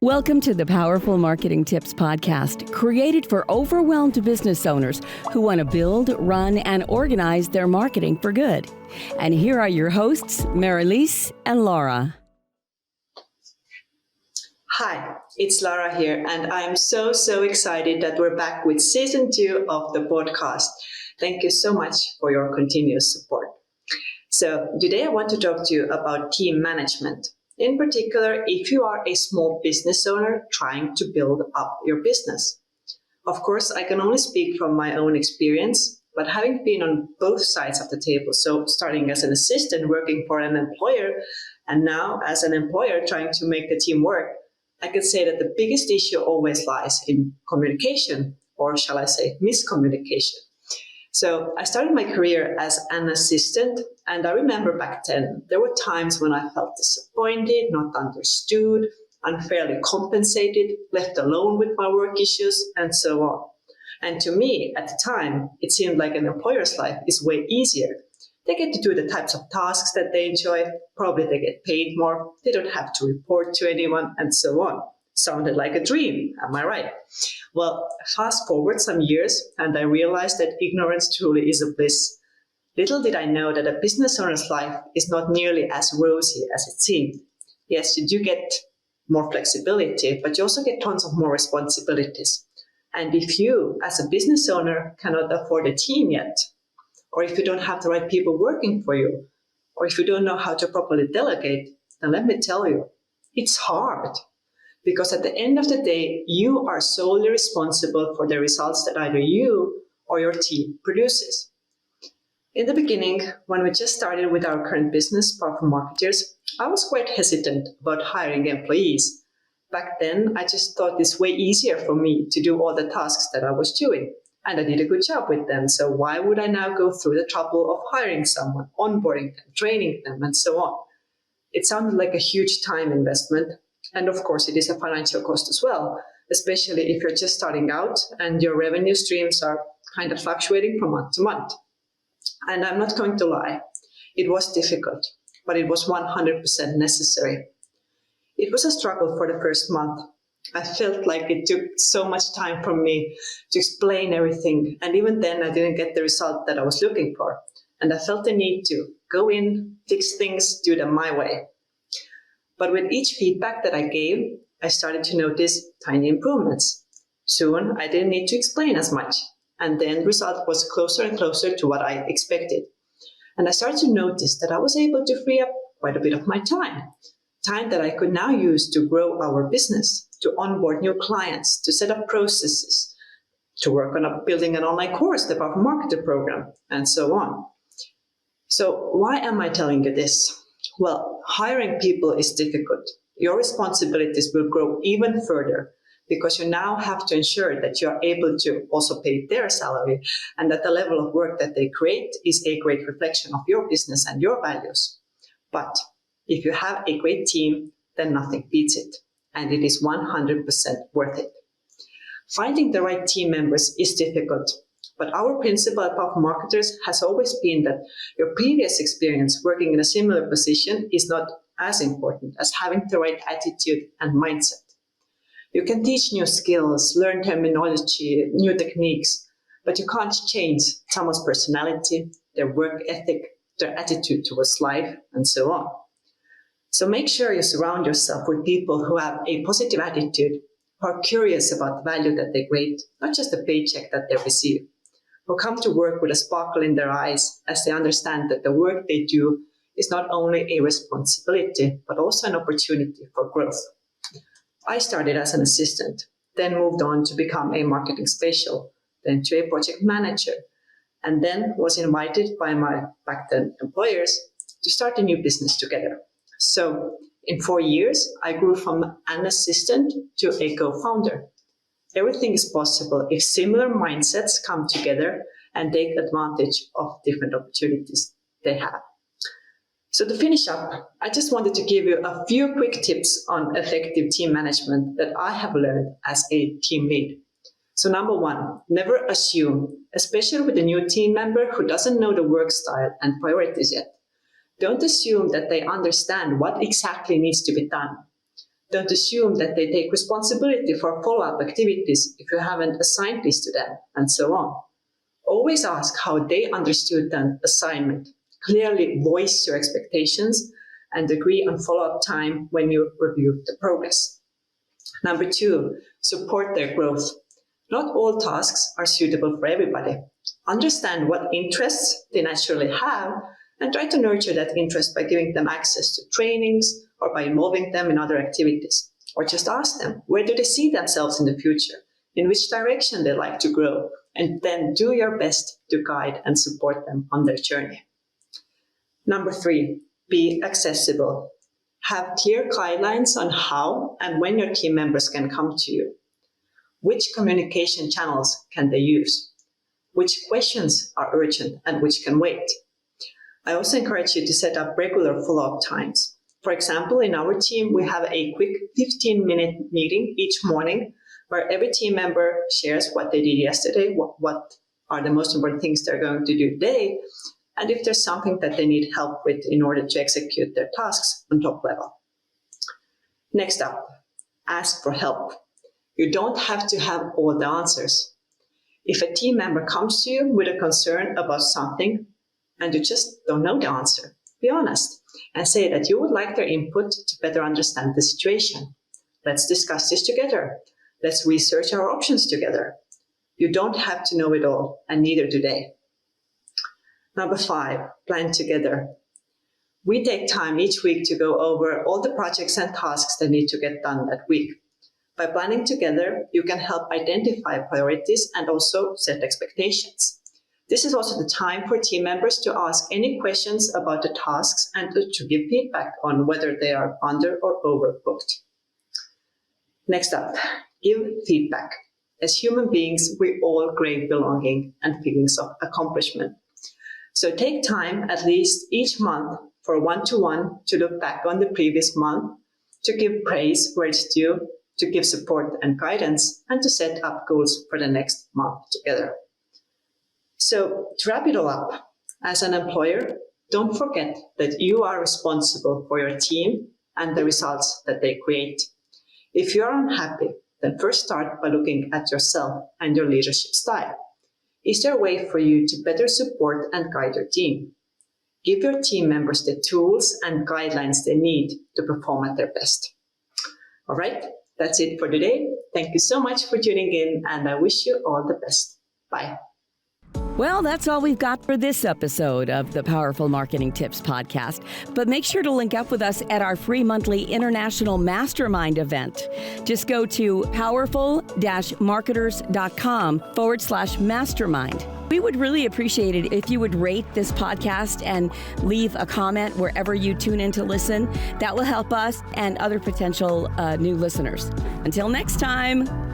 Welcome to the Powerful Marketing Tips podcast, created for overwhelmed business owners who want to build, run, and organize their marketing for good. And here are your hosts, Marilise and Laura. Hi, it's Laura here, and I'm so excited that we're back with season 2 of the podcast. Thank you so much for your continuous support. So today I want to talk to you about team management. In particular, if you are a small business owner trying to build up your business. Of course, I can only speak from my own experience, but having been on both sides of the table, so starting as an assistant working for an employer, and now as an employer trying to make the team work, I can say that the biggest issue always lies in communication, or shall I say miscommunication. So I started my career as an assistant, and I remember back then there were times when I felt disappointed, not understood, unfairly compensated, left alone with my work issues, and so on. And to me, at the time, it seemed like an employer's life is way easier. They get to do the types of tasks that they enjoy, probably they get paid more, they don't have to report to anyone, and so on. Sounded like a dream, am I right? Well, fast forward some years, and I realized that ignorance truly is a bliss. Little did I know that a business owner's life is not nearly as rosy as it seemed. Yes, you do get more flexibility, but you also get tons of more responsibilities. And if you, as a business owner, cannot afford a team yet, or if you don't have the right people working for you, or if you don't know how to properly delegate, then let me tell you, it's hard. Because at the end of the day, you are solely responsible for the results that either you or your team produces. In the beginning, when we just started with our current business, Powerful Marketers, I was quite hesitant about hiring employees. Back then, I just thought it's way easier for me to do all the tasks that I was doing. And I did a good job with them, so why would I now go through the trouble of hiring someone, onboarding them, training them, and so on? It sounded like a huge time investment. And of course, it is a financial cost as well, especially if you're just starting out and your revenue streams are kind of fluctuating from month to month. And I'm not going to lie, it was difficult, but it was 100% necessary. It was a struggle for the first month. I felt like it took so much time from me to explain everything. And even then, I didn't get the result that I was looking for. And I felt the need to go in, fix things, do them my way. But with each feedback that I gave, I started to notice tiny improvements. Soon, I didn't need to explain as much, and the end result was closer and closer to what I expected. And I started to notice that I was able to free up quite a bit of my time that I could now use to grow our business, to onboard new clients, to set up processes, to work on building an online course, the Powerful Marketer program, and so on. So why am I telling you this? Well, hiring people is difficult. Your responsibilities will grow even further because you now have to ensure that you are able to also pay their salary and that the level of work that they create is a great reflection of your business and your values. But if you have a great team, then nothing beats it, and it is 100% worth it. Finding the right team members is difficult. But our principle at Powerful Marketers has always been that your previous experience working in a similar position is not as important as having the right attitude and mindset. You can teach new skills, learn terminology, new techniques, but you can't change someone's personality, their work ethic, their attitude towards life, and so on. So make sure you surround yourself with people who have a positive attitude, who are curious about the value that they create, not just the paycheck that they receive, who come to work with a sparkle in their eyes as they understand that the work they do is not only a responsibility, but also an opportunity for growth. I started as an assistant, then moved on to become a marketing special, then to a project manager, and then was invited by my back then employers to start a new business together. So in 4 years, I grew from an assistant to a co-founder. Everything is possible if similar mindsets come together and take advantage of different opportunities they have. So to finish up, I just wanted to give you a few quick tips on effective team management that I have learned as a team lead. So number 1, never assume, especially with a new team member who doesn't know the work style and priorities yet. Don't assume that they understand what exactly needs to be done. Don't assume that they take responsibility for follow-up activities if you haven't assigned this to them, and so on. Always ask how they understood the assignment. Clearly voice your expectations and agree on follow-up time when you review the progress. Number 2, support their growth. Not all tasks are suitable for everybody. Understand what interests they naturally have and try to nurture that interest by giving them access to trainings or by involving them in other activities. Or just ask them, where do they see themselves in the future? In which direction they like to grow? And then do your best to guide and support them on their journey. Number 3, be accessible. Have clear guidelines on how and when your team members can come to you. Which communication channels can they use? Which questions are urgent and which can wait? I also encourage you to set up regular follow-up times. For example, in our team, we have a quick 15-minute meeting each morning where every team member shares what they did yesterday, what are the most important things they're going to do today, and if there's something that they need help with in order to execute their tasks on top level. Next up, ask for help. You don't have to have all the answers. If a team member comes to you with a concern about something and you just don't know the answer, be honest and say that you would like their input to better understand the situation. Let's discuss this together. Let's research our options together. You don't have to know it all, and neither do they. Number 5, plan together. We take time each week to go over all the projects and tasks that need to get done that week. By planning together, you can help identify priorities and also set expectations. This is also the time for team members to ask any questions about the tasks and to give feedback on whether they are under or overbooked. Next up, give feedback. As human beings, we all crave belonging and feelings of accomplishment. So take time at least each month for a one-to-one to look back on the previous month, to give praise where it's due, to give support and guidance, and to set up goals for the next month together. So to wrap it all up, as an employer, don't forget that you are responsible for your team and the results that they create. If you're unhappy, then first start by looking at yourself and your leadership style. Is there a way for you to better support and guide your team? Give your team members the tools and guidelines they need to perform at their best. All right, that's it for today. Thank you so much for tuning in, and I wish you all the best. Bye. Well, that's all we've got for this episode of the Powerful Marketing Tips podcast. But make sure to link up with us at our free monthly international mastermind event. Just go to powerful-marketers.com/mastermind. We would really appreciate it if you would rate this podcast and leave a comment wherever you tune in to listen. That will help us and other potential new listeners. Until next time.